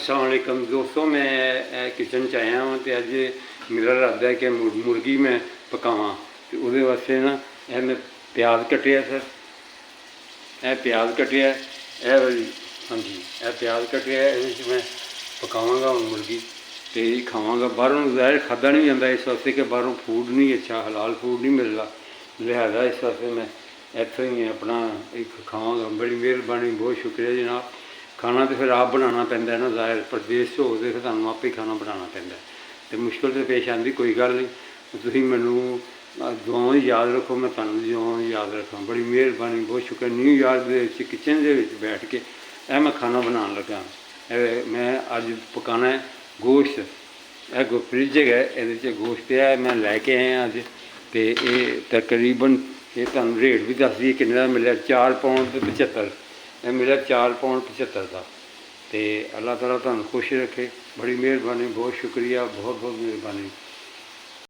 अस्सलाम वालेकुम दोस्तों, मैं किचन च आया हाँ तो अज मेरा इरादा है कि मुर्गी मैं पकावां। तो वो वास्ते ना मैं प्याज कटिया सर, यह प्याज कटिया, हाँ जी, यह प्याज कटिया, ये मैं पकावांगा हूँ मुर्गी तो खावांगा। बाहरों ज़ाहिर खादा नहीं जाता इस वास्ते कि बाहरों फूड नहीं अच्छा, हलाल फूड नहीं मिलता, लिहाजा इस वास्ते मैं इतों ही अपना एक खावांगा। बड़ी मेहरबानी, बहुत शुक्रिया जनाब। खाना तो फिर आप बनाना पैंदा है ना, ज़ाहिर प्रदेश हो तो फिर तुहानूं आपे खाना बनाना पैंदा तो मुश्किल तो पेश आती कोई गल नहीं। तुसीं मैनूं दुआवां याद रखो, मैं तुहानूं दुआवां याद रखां। बड़ी मेहरबानी, बहुत शुक्रिया। न्यूयॉर्क दे किचन दे विच बैठ के मैं खाना बनाने लगा। मैं अज पकाना है गोश्त, यह फ्रिज है, ये गोश्त है मैं लैके आया अज तो ये तकरीबन ये तुहानूं रेट भी दस दी किन्ने दा मिलिया, 4 पौंड ते 75 मिले, 4 पौंड 75 का। तो अल्लाह ताला तुहानूं खुश रखे। बड़ी मेहरबानी, बहुत शुक्रिया, बहुत बहुत मेहरबानी।